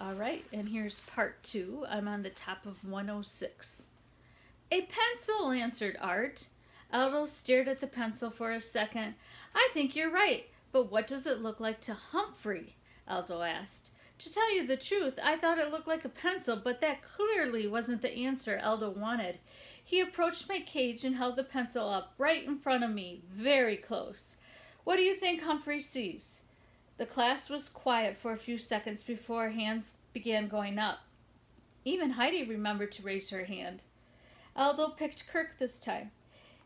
All right, and here's part 2. I'm on the top of 106. A pencil, answered Art. Aldo stared at the pencil for a second. I think you're right, but what does it look like to Humphrey? Aldo asked. To tell you the truth, I thought it looked like a pencil, but that clearly wasn't the answer Aldo wanted. He approached my cage and held the pencil up right in front of me, very close. What do you think Humphrey sees? The class was quiet for a few seconds before hands began going up. Even Heidi remembered to raise her hand. Aldo picked Kirk this time.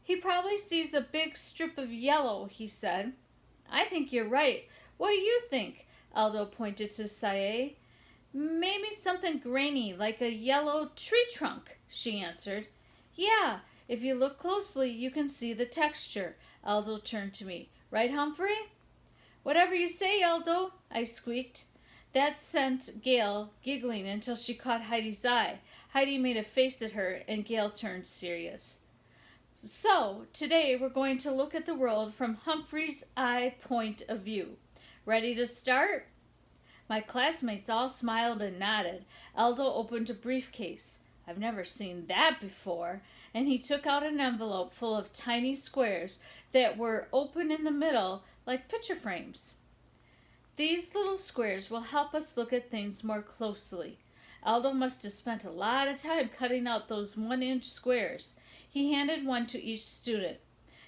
He probably sees a big strip of yellow, he said. I think you're right. What do you think? Aldo pointed to Sae. Maybe something grainy, like a yellow tree trunk, she answered. Yeah, if you look closely, you can see the texture. Aldo turned to me. Right, Humphrey? Whatever you say, Aldo, I squeaked. That sent Gail giggling until she caught Heidi's eye. Heidi made a face at her, and Gail turned serious. So, today we're going to look at the world from Humphrey's eye point of view. Ready to start? My classmates all smiled and nodded. Aldo opened a briefcase. I've never seen that before. And he took out an envelope full of tiny squares that were open in the middle like picture frames. These little squares will help us look at things more closely. Aldo must have spent a lot of time cutting out those 1-inch squares. He handed one to each student.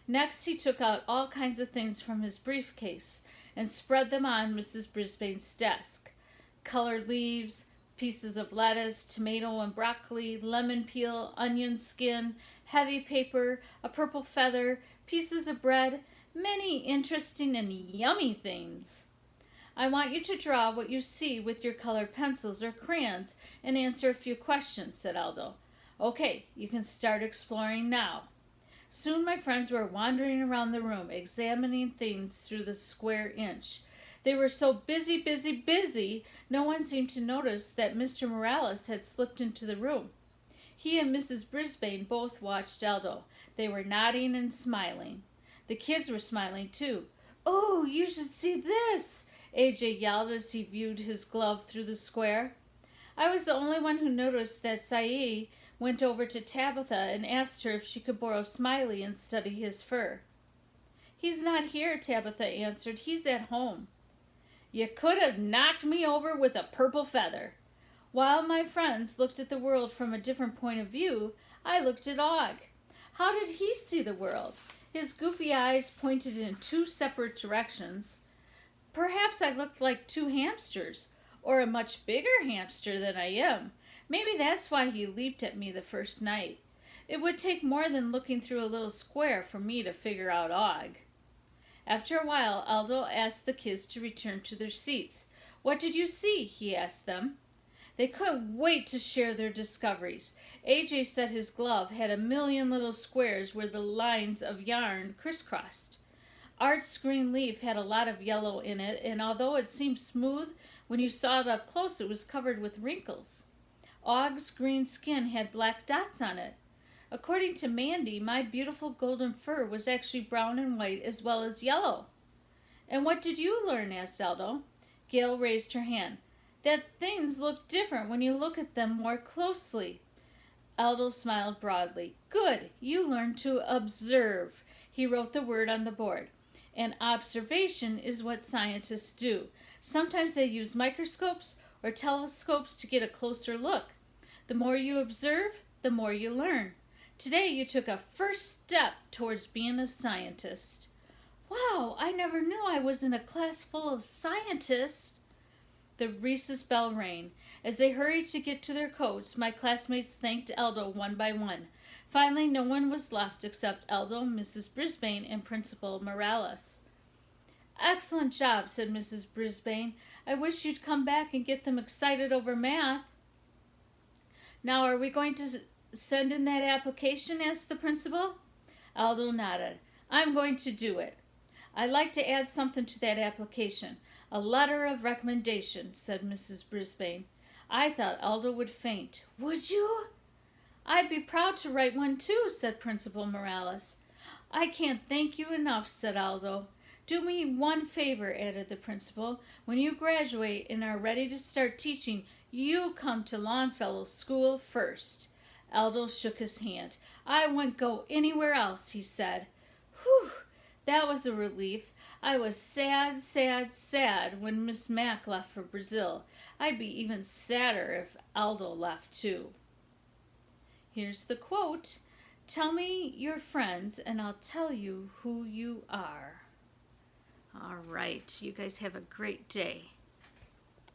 Next, he took out all kinds of things from his briefcase and spread them on Mrs. Brisbane's desk. Colored leaves, pieces of lettuce, tomato and broccoli, lemon peel, onion skin, heavy paper, a purple feather, pieces of bread, many interesting and yummy things. I want you to draw what you see with your colored pencils or crayons and answer a few questions, said Aldo. Okay, you can start exploring now. Soon my friends were wandering around the room, examining things through the square inch. They were so busy, no one seemed to notice that Mr. Morales had slipped into the room. He and Mrs. Brisbane both watched Aldo. They were nodding and smiling. The kids were smiling too. Oh, you should see this! AJ yelled as he viewed his glove through the square. I was the only one who noticed that Sae went over to Tabitha and asked her if she could borrow Smiley and study his fur. He's not here, Tabitha answered. He's at home. You could have knocked me over with a purple feather. While my friends looked at the world from a different point of view, I looked at Og. How did he see the world? His goofy eyes pointed in 2 separate directions. Perhaps I looked like 2 hamsters, or a much bigger hamster than I am. Maybe that's why he leaped at me the first night. It would take more than looking through a little square for me to figure out Og. After a while, Aldo asked the kids to return to their seats. What did you see? He asked them. They couldn't wait to share their discoveries. AJ said his glove had 1,000,000 little squares where the lines of yarn crisscrossed. Art's green leaf had a lot of yellow in it, and although it seemed smooth, when you saw it up close it was covered with wrinkles. Og's green skin had black dots on it. According to Mandy, my beautiful golden fur was actually brown and white as well as yellow. And what did you learn? Asked Aldo. Gail raised her hand. That things look different when you look at them more closely. Aldo smiled broadly. Good, you learned to observe. He wrote the word on the board. And observation is what scientists do. Sometimes they use microscopes or telescopes to get a closer look. The more you observe, the more you learn. Today you took a first step towards being a scientist. Wow, I never knew I was in a class full of scientists. The recess bell rang. As they hurried to get to their coats, my classmates thanked Aldo one by one. Finally, no one was left except Aldo, Mrs. Brisbane, and Principal Morales. Excellent job, said Mrs. Brisbane. I wish you'd come back and get them excited over math. Now, are we going to send in that application? Asked the principal. Aldo nodded. I'm going to do it. I'd like to add something to that application. A letter of recommendation, said Mrs. Brisbane. I thought Aldo would faint. Would you? I'd be proud to write one too, said Principal Morales. I can't thank you enough, said Aldo. Do me one favor, added the principal. When you graduate and are ready to start teaching, you come to Longfellow School first. Aldo shook his hand. I wouldn't go anywhere else, he said. Whew, that was a relief. I was sad, sad, sad when Miss Mack left for Brazil. I'd be even sadder if Aldo left too. Here's the quote. Tell me your friends and I'll tell you who you are. All right, you guys have a great day.